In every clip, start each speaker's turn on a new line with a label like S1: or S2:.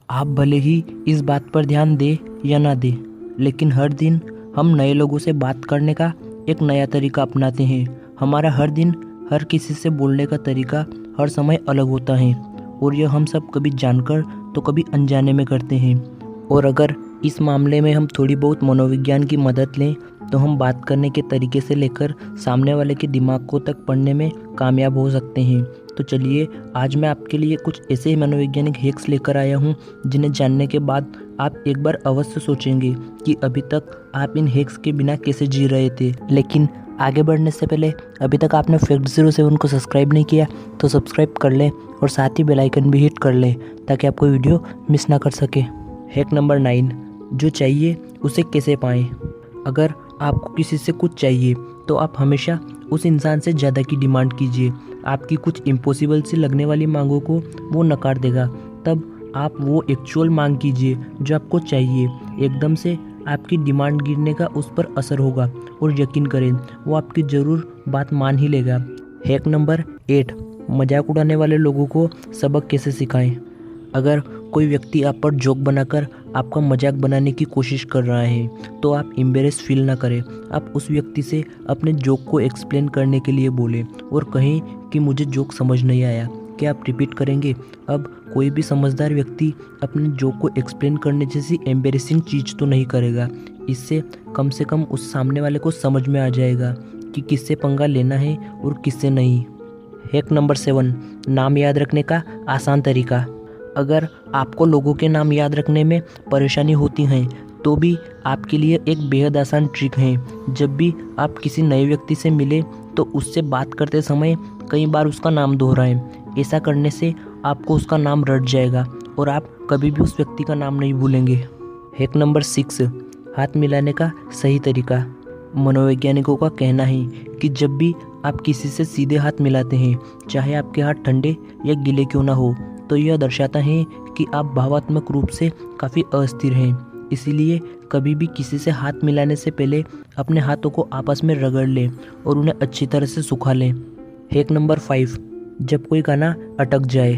S1: आप भले ही इस बात पर ध्यान दें या ना दें, लेकिन हर दिन हम नए लोगों से बात करने का एक नया तरीका अपनाते हैं। हमारा हर दिन हर किसी से बोलने का तरीका हर समय अलग होता है और यह हम सब कभी जानकर तो कभी अनजाने में करते हैं। और अगर इस मामले में हम थोड़ी बहुत मनोविज्ञान की मदद लें तो हम बात करने के तरीके से लेकर सामने वाले के दिमाग को तक पढ़ने में कामयाब हो सकते हैं। तो चलिए, आज मैं आपके लिए कुछ ऐसे मनोवैज्ञानिक हैक्स लेकर आया हूँ जिन्हें जानने के बाद आप एक बार अवश्य सोचेंगे कि अभी तक आप इन हैक्स के बिना कैसे जी रहे थे। लेकिन आगे बढ़ने से पहले अभी तक आपने फैक्ट 07 को सब्सक्राइब नहीं किया तो सब्सक्राइब कर लें और साथ ही बेल आइकन भी हिट कर लें ताकि आप कोई वीडियो मिस ना कर सके। हैक नंबर 9, जो चाहिए उसे कैसे पाएं। अगर आपको किसी से कुछ चाहिए तो आप हमेशा उस इंसान से ज़्यादा की डिमांड कीजिए। आपकी कुछ इम्पॉसिबल सी लगने वाली मांगों को वो नकार देगा। तब आप वो एक्चुअल मांग कीजिए जो आपको चाहिए। एकदम से आपकी डिमांड गिरने का उस पर असर होगा और यकीन करें वो आपकी ज़रूर बात मान ही लेगा। हैक नंबर 8, मजाक उड़ाने वाले लोगों को सबक कैसे सिखाएं। अगर कोई व्यक्ति आप पर जोक बनाकर आपका मजाक बनाने की कोशिश कर रहा है तो आप एम्बेरेस फील ना करें। आप उस व्यक्ति से अपने जोक को एक्सप्लेन करने के लिए बोलें और कहें कि मुझे जोक समझ नहीं आया, क्या आप रिपीट करेंगे। अब कोई भी समझदार व्यक्ति अपने जोक को एक्सप्लेन करने जैसी एम्बेरेसिंग चीज़ तो नहीं करेगा। इससे कम से कम उस सामने वाले को समझ में आ जाएगा कि किससे पंगा लेना है और किससे नहीं। हैक नंबर 7, नाम याद रखने का आसान तरीका। अगर आपको लोगों के नाम याद रखने में परेशानी होती है तो भी आपके लिए एक बेहद आसान ट्रिक है। जब भी आप किसी नए व्यक्ति से मिले तो उससे बात करते समय कई बार उसका नाम दोहराएं। ऐसा करने से आपको उसका नाम रट जाएगा और आप कभी भी उस व्यक्ति का नाम नहीं भूलेंगे। हैक नंबर 6, हाथ मिलाने का सही तरीका। मनोवैज्ञानिकों का कहना है कि जब भी आप किसी से सीधे हाथ मिलाते हैं, चाहे आपके हाथ ठंडे या गीले क्यों ना हो, तो यह दर्शाता है कि आप भावात्मक रूप से काफ़ी अस्थिर हैं। इसीलिए कभी भी किसी से हाथ मिलाने से पहले अपने हाथों को आपस में रगड़ लें और उन्हें अच्छी तरह से सुखा लें। हैक नंबर 5, जब कोई गाना अटक जाए।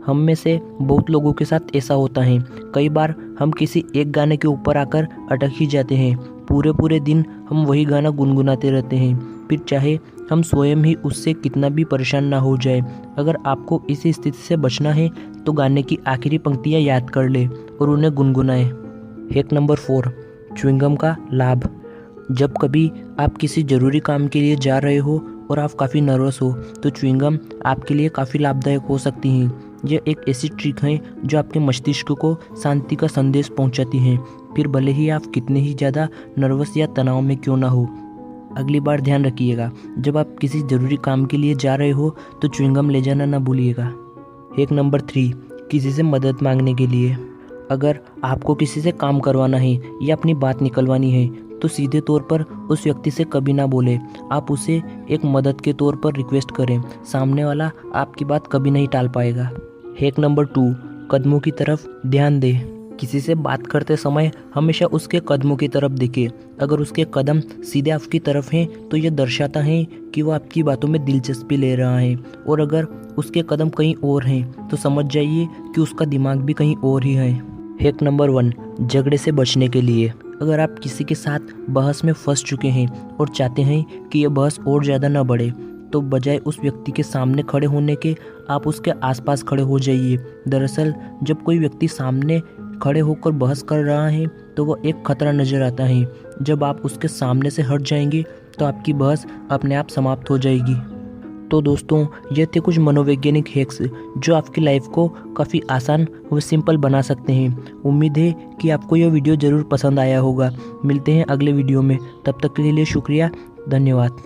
S1: हम में से बहुत लोगों के साथ ऐसा होता है। कई बार हम किसी एक गाने के ऊपर आकर अटक ही जाते हैं। पूरे दिन हम वही गाना गुनगुनाते रहते हैं, फिर चाहे हम स्वयं ही उससे कितना भी परेशान ना हो जाए। अगर आपको इस स्थिति से बचना है तो गाने की आखिरी पंक्तियाँ याद कर ले और उन्हें गुनगुनाएं। हैक नंबर 4, च्युइंगम का लाभ। जब कभी आप किसी ज़रूरी काम के लिए जा रहे हो और आप काफ़ी नर्वस हो तो च्युइंगम आपके लिए काफ़ी लाभदायक हो सकती हैं। यह एक ऐसी ट्रिक है जो आपके मस्तिष्क को शांति का संदेश पहुंचाती है, फिर भले ही आप कितने ही ज़्यादा नर्वस या तनाव में क्यों ना हो। अगली बार ध्यान रखिएगा, जब आप किसी ज़रूरी काम के लिए जा रहे हो तो च्युइंगम ले जाना ना भूलिएगा। हैक नंबर 3, किसी से मदद मांगने के लिए। अगर आपको किसी से काम करवाना है या अपनी बात निकलवानी है तो सीधे तौर पर उस व्यक्ति से कभी ना बोले। आप उसे एक मदद के तौर पर रिक्वेस्ट करें। सामने वाला आपकी बात कभी नहीं टाल पाएगा। हैक नंबर 2, कदमों की तरफ ध्यान दें। किसी से बात करते समय हमेशा उसके कदमों की तरफ देखें। अगर उसके कदम सीधे आपकी तरफ हैं तो यह दर्शाता है कि वो आपकी बातों में दिलचस्पी ले रहा है, और अगर उसके कदम कहीं और हैं तो समझ जाइए कि उसका दिमाग भी कहीं और ही है। हैक नंबर 1, झगड़े से बचने के लिए। अगर आप किसी के साथ बहस में फंस चुके हैं और चाहते हैं कि यह बहस और ज़्यादा ना बढ़े तो बजाय उस व्यक्ति के सामने खड़े होने के आप उसके आसपास खड़े हो जाइए। दरअसल जब कोई व्यक्ति सामने खड़े होकर बहस कर रहा है तो वह एक खतरा नज़र आता है। जब आप उसके सामने से हट जाएंगे तो आपकी बहस अपने आप समाप्त हो जाएगी। तो दोस्तों, ये थे कुछ मनोवैज्ञानिक हैक्स जो आपकी लाइफ को काफ़ी आसान व सिंपल बना सकते हैं। उम्मीद है कि आपको यह वीडियो ज़रूर पसंद आया होगा। मिलते हैं अगले वीडियो में, तब तक के लिए शुक्रिया, धन्यवाद।